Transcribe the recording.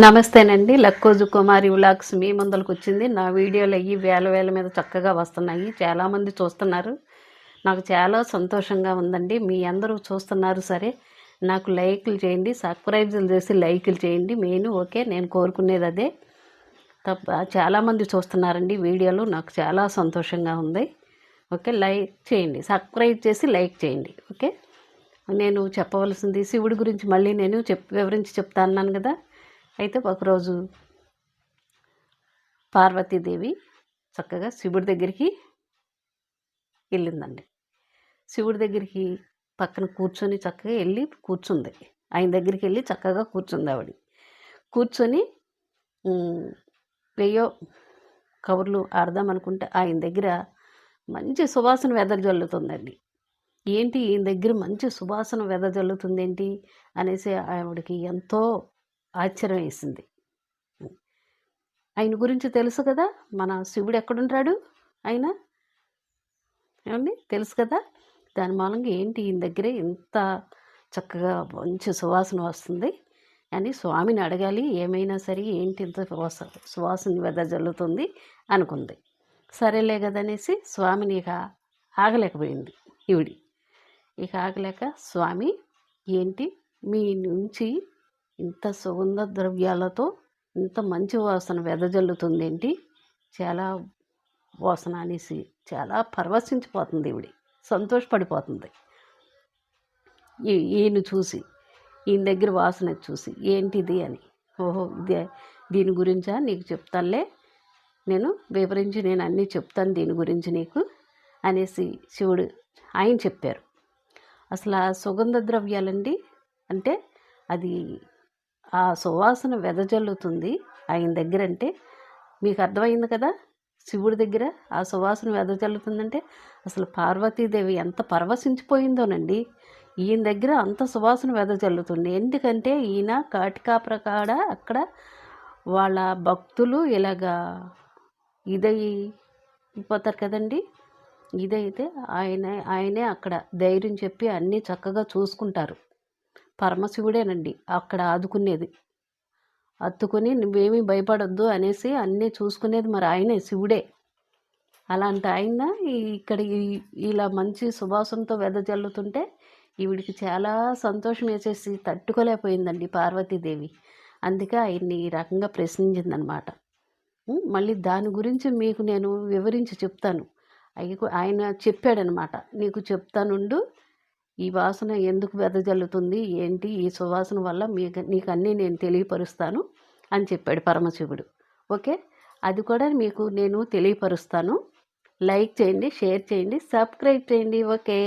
నమస్తేనండి. లక్కోజు కుమారి vlogs మీ ముందలకు వచ్చింది. నా వీడియోలు అయ్యి వేల వేల మీద చక్కగా వస్తున్నాయి. చాలామంది చూస్తున్నారు. నాకు చాలా సంతోషంగా ఉందండి. మీ అందరూ చూస్తున్నారు సరే. నాకు లైకులు చేయండి, సబ్స్క్రైబులు చేసి లైకులు చేయండి. ఓకే, నేను కోరుకునేది అదే. చాలామంది చూస్తున్నారండి వీడియోలు. నాకు చాలా సంతోషంగా ఉంది. ఓకే, లైక్ చేయండి, సబ్స్క్రైబ్ చేసి లైక్ చేయండి. ఓకే, నేను చెప్పవలసింది శివుడి గురించి మళ్ళీ నేను వివరించి చెప్తా అన్నాను కదా. అయితే ఒకరోజు పార్వతీదేవి చక్కగా శివుడి దగ్గరికి వెళ్ళిందండి. శివుడి దగ్గరికి పక్కన కూర్చొని చక్కగా వెళ్ళి కూర్చుంది. ఆయన దగ్గరికి వెళ్ళి చక్కగా కూర్చుంది. ఆవిడ కూర్చొని వెయ్యో కబుర్లు ఆడదామనుకుంటే ఆయన దగ్గర మంచి సువాసన వెదజల్లుతుందండి. ఏంటి ఈయన దగ్గర మంచి సువాసన వెదజల్లుతుంది ఏంటి అనేసి ఆవిడకి ఎంతో ఆశ్చర్యం వేసింది. ఆయన గురించి తెలుసు కదా, మన శివుడు ఎక్కడుంటాడు ఆయన ఏమండి తెలుసు కదా. దాని మూలంగా ఏంటి ఈయన దగ్గరే ఇంత చక్కగా మంచి సువాసన వస్తుంది అని స్వామిని అడగాలి. ఏమైనా సరే ఏంటి ఇంత సువాసన వెదజల్లుతుంది అనుకుంది. సరేలే కదనేసి స్వామిని ఇక ఆగలేకపోయింది ఈవిడి. ఇక ఆగలేక, స్వామి ఏంటి మీ నుంచి ఇంత సుగంధ ద్రవ్యాలతో ఇంత మంచి వాసన వెదజల్లుతుంది ఏంటి, చాలా వాసన అనేసి చాలా పరవశించిపోతుంది. ఈవిడి సంతోషపడిపోతుంది. ఈయన చూసి, ఈయన దగ్గర వాసన చూసి ఏంటిది అని. ఓహో, ఇదే దీని గురించా, నీకు చెప్తానులే, నేను వివరించి నేను అన్నీ చెప్తాను దీని గురించి నీకు అనేసి శివుడు ఆయన చెప్పారు. అసలు ఆ సుగంధ ద్రవ్యాలండి అంటే అది ఆ సువాసన వెదజల్లుతుంది ఆయన దగ్గర అంటే మీకు అర్థమైంది కదా. శివుడి దగ్గర ఆ సువాసన వెదజల్లుతుందంటే అసలు పార్వతీదేవి ఎంత పరవశించిపోయిందోనండి. ఈయన దగ్గర అంత సువాసన వెదజల్లుతుంది. ఎందుకంటే ఈయన కాటికాప్రకాడ అక్కడ వాళ్ళ భక్తులు ఇలాగా ఇదైపోతారు కదండి. ఇదైతే ఆయనే అక్కడ ధైర్యం చెప్పి అన్నీ చక్కగా చూసుకుంటారు. పరమశివుడేనండి అక్కడ ఆదుకునేది. అత్తుకొని నువ్వేమీ భయపడొద్దు అనేసి అన్నీ చూసుకునేది మరి ఆయనే, శివుడే. అలాంటి ఆయన ఇక్కడ ఇలా మంచి సువాసనతో వెదజల్లుతుంటే ఈవిడికి చాలా సంతోషం వేసేసి తట్టుకోలేకపోయిందండి పార్వతీదేవి. అందుకే ఆయన్ని ఈ రకంగా ప్రశ్నించిందనమాట. మళ్ళీ దాని గురించి మీకు నేను వివరించి చెప్తాను. ఆయన చెప్పాడనమాట, నీకు చెప్తానుండు, ఈ వాసన ఎందుకు వెదజల్లుతుంది ఏంటి, ఈ సువాసన వల్ల నీకు అన్నీ నేను తెలియపరుస్తాను అని చెప్పాడు పరమశివుడు. ఓకే, అది కూడా మీకు నేను తెలియపరుస్తాను. లైక్ చేయండి, షేర్ చేయండి, సబ్స్క్రైబ్ చేయండి. ఓకే.